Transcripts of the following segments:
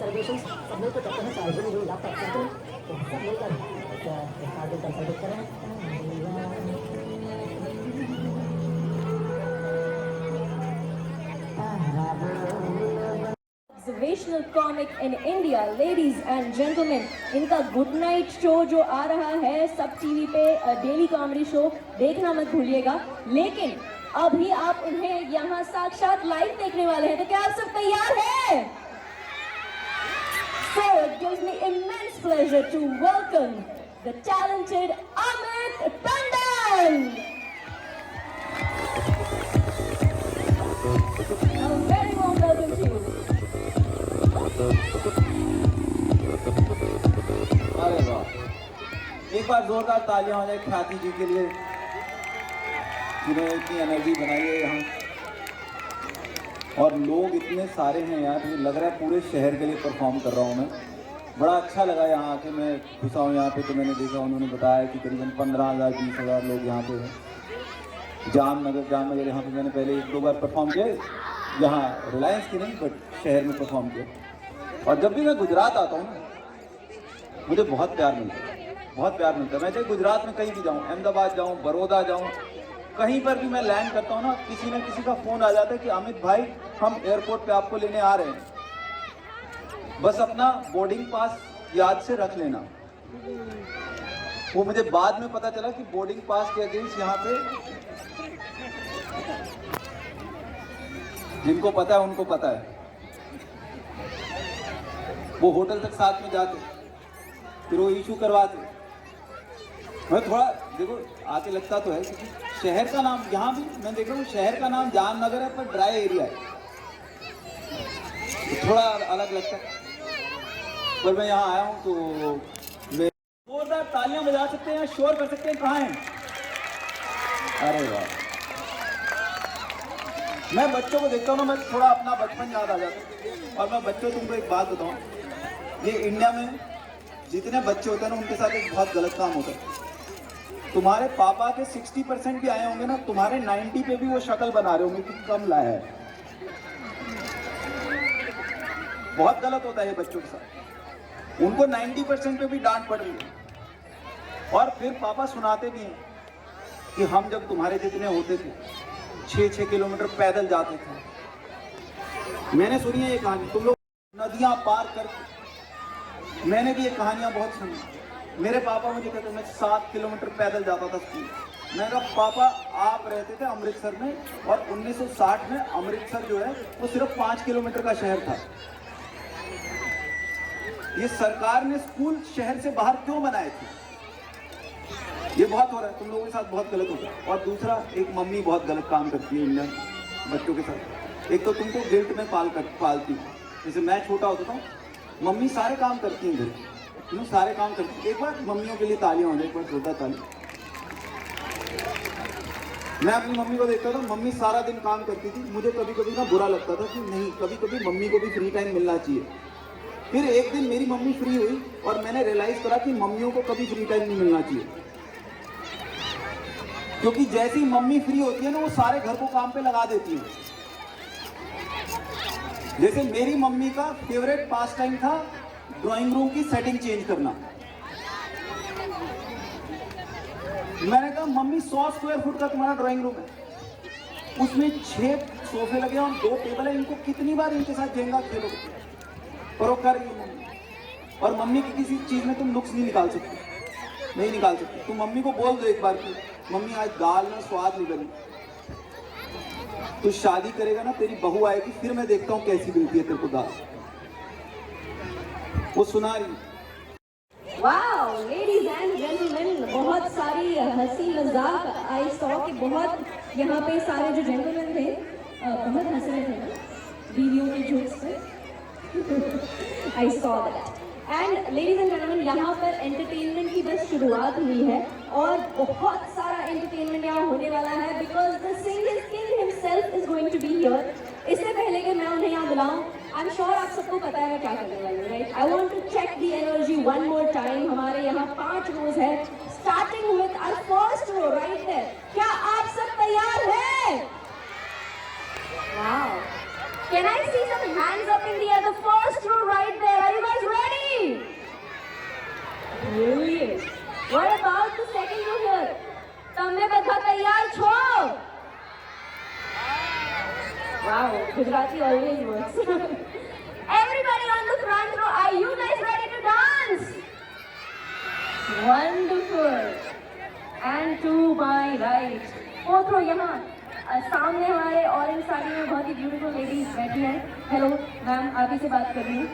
Celebrations सब मिलकर करते हैं, चाहे जो भी आपका करते हैं तो सब मिलकर एक कार्ड का सेलिब्रेट करें। Observational comic in India, ladies and gentlemen, इनका गुड नाइट शो जो आ रहा है सब टीवी पे, डेली कॉमेडी शो देखना मत भूलिएगा। लेकिन अभी आप उन्हें यहाँ साक्षात लाइव देखने वाले हैं, तो क्या आप सब तैयार हैं? So it gives me immense pleasure to welcome the talented Amit Tandon. A very warm welcome to you. अरे वाह, एक बार जोरदार तालियां हो जाए ख्याति जी के लिए, जिन्होंने इतनी एनर्जी बनाई है यहाँ। और लोग इतने सारे हैं यार, मुझे लग रहा है पूरे शहर के लिए परफॉर्म कर रहा हूँ मैं। बड़ा अच्छा लगा यहाँ आके, मैं घुसा हूँ यहाँ पे तो मैंने देखा, उन्होंने बताया कि करीबन 15,000 20,000 लोग यहाँ पे हैं। जामनगर यहाँ पे मैंने पहले 1-2 बार परफॉर्म किया, यहाँ रिलायंस की नहीं बट शहर में परफॉर्म किया। और जब भी मैं गुजरात आता हूँ ना, मुझे बहुत प्यार मिलता है, बहुत प्यार मिलता है। मैं चाहे गुजरात में कहीं भी जाऊँ, अहमदाबाद जाऊँ, बड़ौदा जाऊँ, कहीं पर भी मैं लैंड करता हूँ ना, किसी न किसी का फ़ोन आ जाता है कि अमित भाई हम एयरपोर्ट पे आपको लेने आ रहे हैं, बस अपना बोर्डिंग पास याद से रख लेना। वो मुझे बाद में पता चला कि बोर्डिंग पास के अगेंस्ट यहाँ पे जिनको पता है उनको पता है, वो होटल तक साथ में जाते, फिर वो इशू करवाते। मैं थोड़ा देखो आके लगता तो है, क्योंकि शहर का नाम यहाँ भी मैं देख रहा हूँ, शहर का नाम जामनगर है पर ड्राई एरिया है, तो थोड़ा अलग लगता है। पर मैं यहाँ आया हूँ तो मैं जोरदार तालियां बजा सकते हैं, शोर कर सकते हैं, कहाँ हैं? अरे वाह, मैं बच्चों को देखता हूँ ना, मैं थोड़ा अपना बचपन याद आ जाता है। और मैं बच्चों तुमको एक बात बताऊँ, ये इंडिया में जितने बच्चे होते हैं ना, उनके साथ एक बहुत गलत काम होता है। तुम्हारे पापा के 60% भी आए होंगे ना, तुम्हारे 90 पे भी वो शक्ल बना रहे होंगे कि कम लाया है। बहुत गलत होता है ये बच्चों के साथ, उनको 90% पे भी डांट पड़ रही है। और फिर पापा सुनाते भी हैं कि हम जब तुम्हारे जितने होते थे 6-6 किलोमीटर पैदल जाते थे। मैंने सुनी है ये कहानी, तुम लोग नदियां पार कर, मैंने भी ये कहानियां बहुत सुनी। मेरे पापा मुझे कहते मैं 7 किलोमीटर पैदल जाता था स्कूल। मैंने कहा पापा आप रहते थे अमृतसर में, और 1960 में अमृतसर जो है वो सिर्फ 5 किलोमीटर का शहर था। ये सरकार ने स्कूल शहर से बाहर क्यों बनाए थे? ये बहुत हो रहा है, तुम लोगों के साथ बहुत गलत होता है। और दूसरा, एक मम्मी बहुत गलत काम करती है इंडियन बच्चों के साथ। एक तो तुमको गिल्ट में पालती है। जैसे मैं छोटा होता था, मम्मी सारे काम करती हैं घर, तुम सारे काम करती है। एक बार मम्मियों के लिए तालियां हो जाए, एक बार जोरदार ताली। मैं अपनी मम्मी को देखता था, मम्मी सारा दिन काम करती थी। मुझे कभी कभी ना बुरा लगता था कि नहीं, कभी कभी मम्मी को भी फ्री टाइम मिलना चाहिए। फिर एक दिन मेरी मम्मी फ्री हुई और मैंने रियलाइज करा कि मम्मियों को कभी फ्री टाइम नहीं मिलना चाहिए, क्योंकि जैसी मम्मी फ्री होती है ना, वो सारे घर को काम पे लगा देती है। जैसे मेरी मम्मी का फेवरेट पास टाइम था ड्राइंग रूम की सेटिंग चेंज करना। मैंने कहा मम्मी 100 स्क्वायर फुट का तुम्हारा ड्राइंग रूम है, उसमें 6 सोफे लगे और 2 टेबल है, इनको कितनी बार इनके साथ जेंगा खेलोगे? और वो कर रही है मम्मी। और मम्मी की किसी चीज में तुम नुक्स नहीं निकाल सकते, नहीं निकाल सकते। तुम मम्मी को बोल दो एक बार कि मम्मी आज दाल में स्वाद नहीं बनी। तू शादी करेगा ना, तेरी बहू आएगी, फिर मैं देखता हूँ कैसी मिलती है तेरे को दाल। वो सुना रही। वाओ, लेडीज एंड जेंटलमैन, बहुत सारी हंसी मजाक आई सॉ कि बहुत यहाँ पे सारे जो जेंटलमैन थे बहुत हंस रहे थे ना बीवियों के जोक्स पे। I saw that. And ladies and gentleman, यहाँ पर एंटरटेनमेंट की बस शुरुआत हुई है और बहुत सारा एंटरटेनमेंट यहाँ होने वाला है, because the singing king himself is going to be here. इससे पहले कि मैं उन्हें यहाँ बुलाऊं, आई एम श्योर आप सबको पता है मैं क्या करने वाली हूँ, right? I want to check the energy one more time. हमारे यहाँ 5 रोज है, starting with our first row right there. क्या आप सब तैयार हैं? Wow, can I see some hands up in the air? The first row right there, throw यहाँ सामने हमारे ऑरेंज साड़ी में बहुत ही ब्यूटीफुल लेडीज बैठी हैं. हेलो मैम, आप ही से बात कर रही हूँ.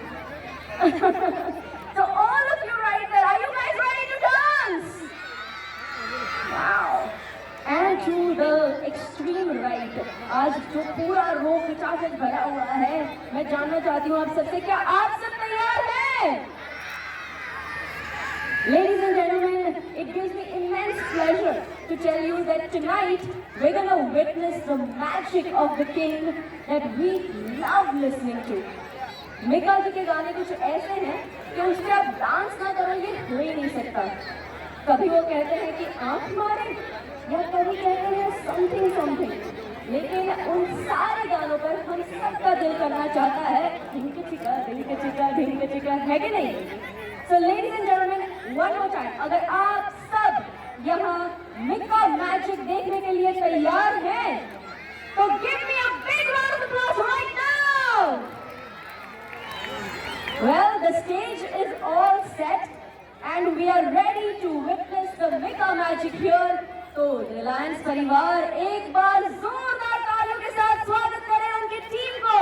So all of you right there, are you guys ready to dance? Wow. And to the extreme right, आज जो पूरा रो खचाखच भरा हुआ है, मैं जानना चाहती हूँ आप सबसे, क्या आप सब तैयार हैं? Ladies and gentlemen, it gives me immense pleasure to tell you that tonight we're going to witness the magic of the king that we love listening to. Mika जी के गाने कुछ ऐसे हैं कि उस पर आप डांस ना करो ये हो ही नहीं सकता. कभी वो कहते हैं कि आंख मारे या कभी कहते हैं समथिंग समथिंग, लेकिन उन सारे गानों पर हम सबका दिल करना चाहता है ढिंक चिका ढिंक चिका ढिंक चिका, है कि नहीं? So ladies and gentlemen, one more time, अगर आप सब यहाँ मिका मैजिक देखने के लिए तैयार हैं, तो give me a big round of applause right now. Well, the stage is all set and we are ready to witness the Mika magic here. तो रिलायंस परिवार एक बार जोरदार तालियों के साथ स्वागत करें उनकी टीम को.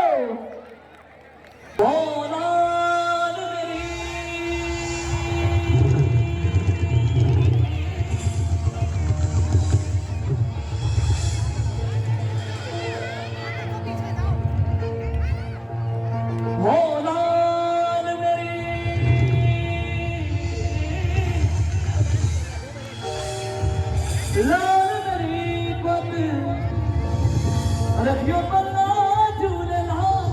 रखियो पल्ला झूले लाल,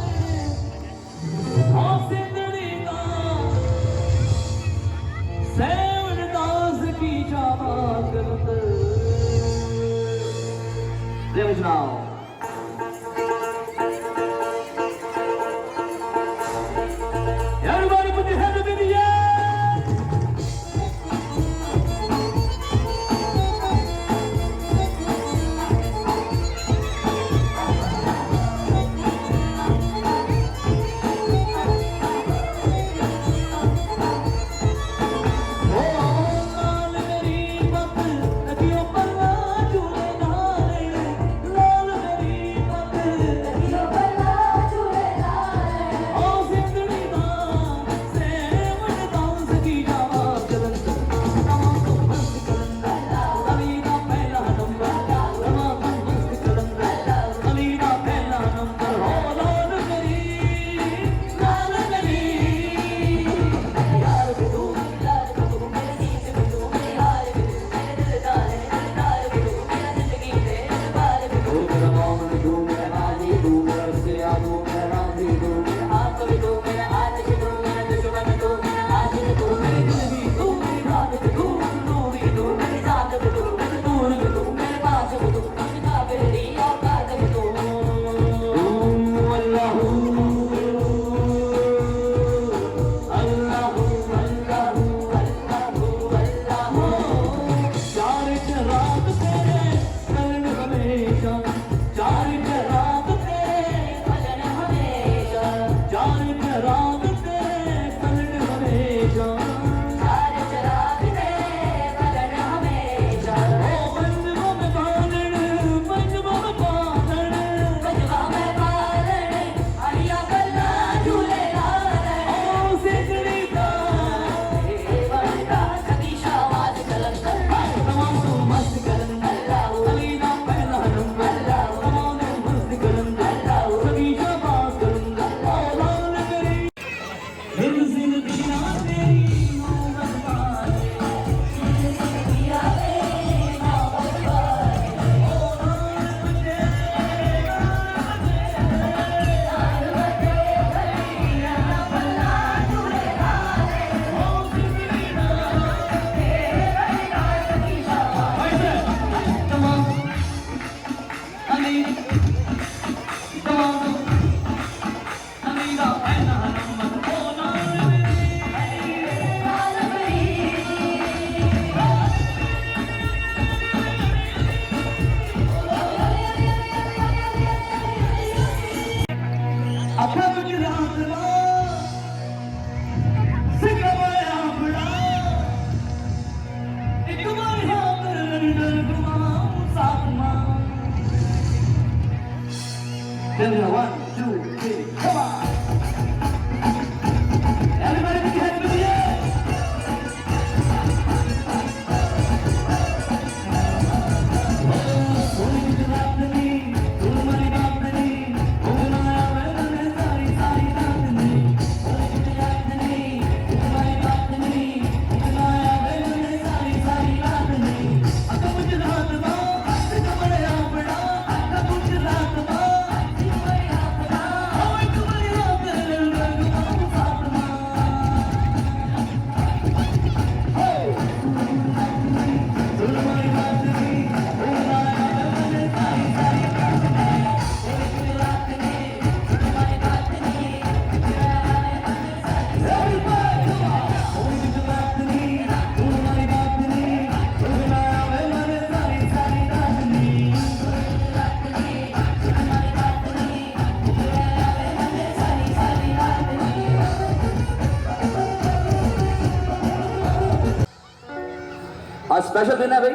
आज स्पेशल दिन है भाई,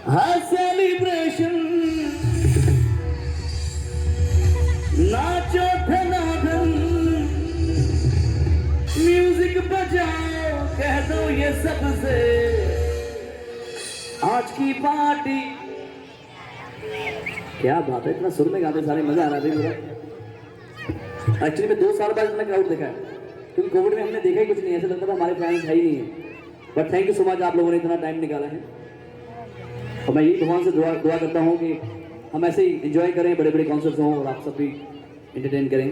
हाँ सेलिब्रेशन, नाचो धनाधन, म्यूजिक बजाओ, कह दो ये सबसे, आज की पार्टी। क्या बात है, इतना सुर में गाते सारे, मजा आ रहा है मेरा। एक्चुअली मैं 2 साल बाद इतना क्राउड देखा है, क्योंकि कोविड में हमने देखा ही कुछ नहीं, ऐसा लगता था हमारे फैंस है ही नहीं है। But thank you so much, आप लोगों ने इतना टाइम निकाला है। और मैं यही भगवान से दुआ करता हूँ कि हम ऐसे ही एंजॉय करें, बड़े बड़े कॉन्सर्ट्स हों और आप सब भी एंटरटेन करें।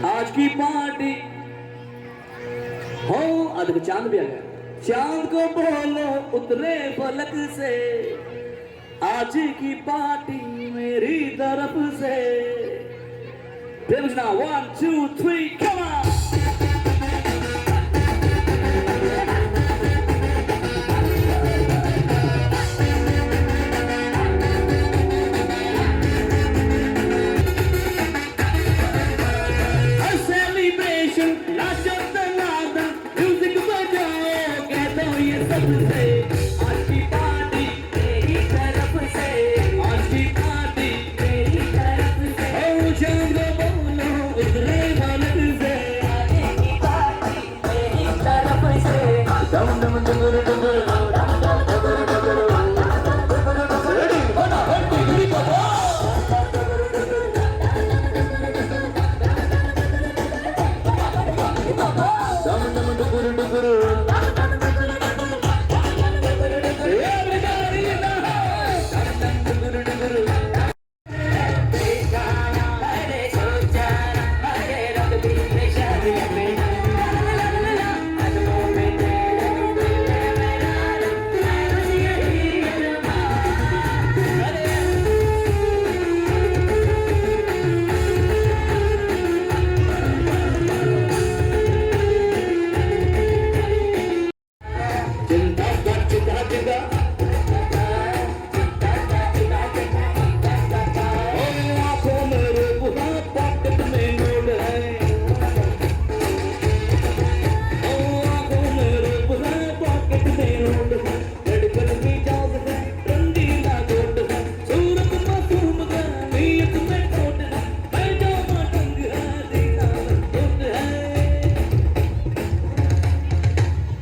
आज की पार्टी हो, आज तो चांद भी आ गया, चांद को बोलो उतरे फलक से, आज की पार्टी मेरी तरफ से। फिर पूछना 1 2 3 come on।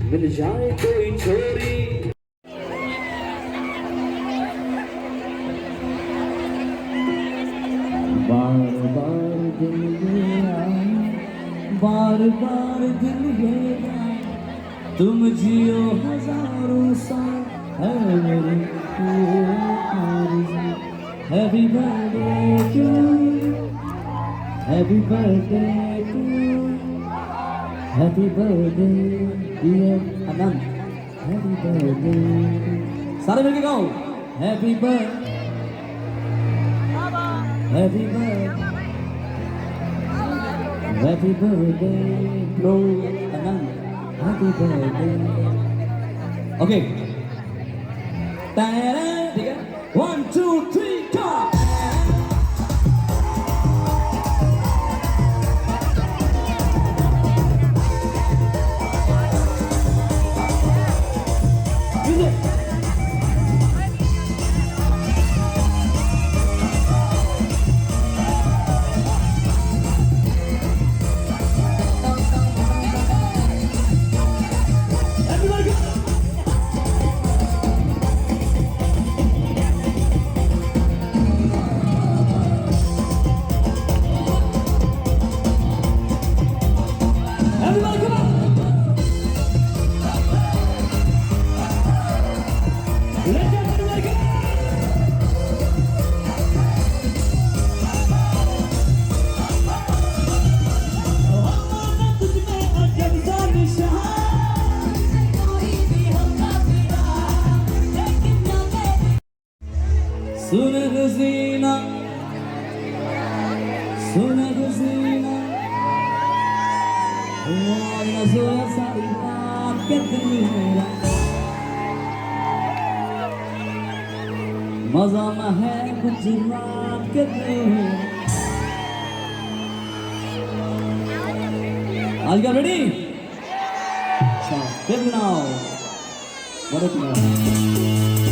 मिल जाए कोई छोरी। बार बार दिल ये आए, बार बार दिल ये आए, तुम जियो हजारों साल, है मेरी आरज़ू। Happy birthday to, happy birthday to, happy birthday dear Anant, happy birthday. सारे मिलके गाओ happy birthday, happy birthday, happy birthday bro Anant, happy birthday. Okay ठीक है, 1 2 3 go। सुन हसीना, सुन हसीना, नज़र सारी बात के दिल मेरा, मजा न है कुछ रात के दिल मेरा। आज का रेडी अच्छा फिर सुनाओ बड़े सुनाओ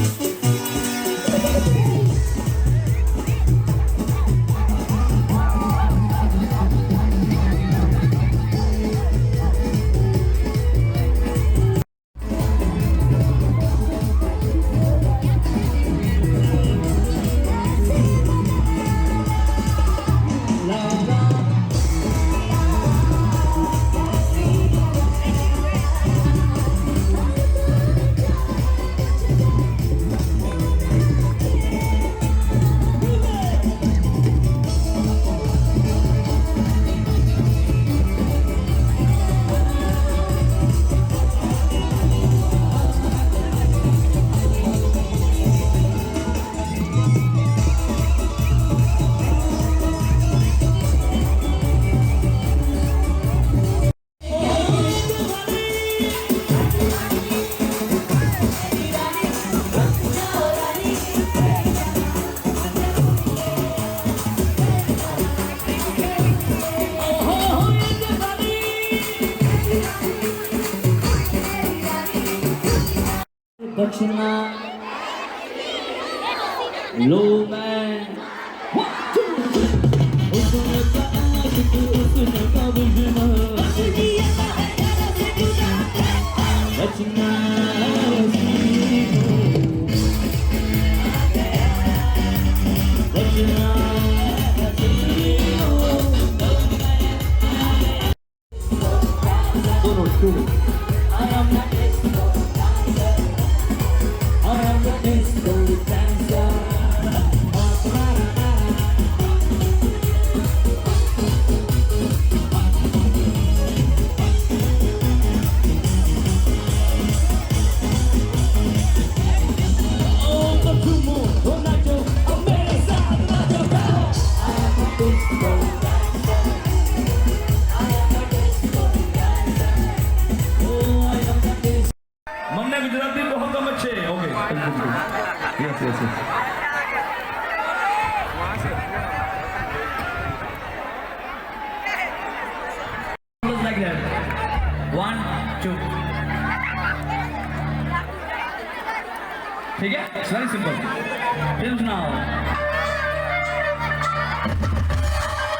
दक्षिणा लो मैं दक्षिणा दोनों दोनों મને ગુજરાતી બહુ ગમે છે okay yes yes like that 1 2 ठीक है it's very simple film now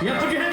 या पुट योर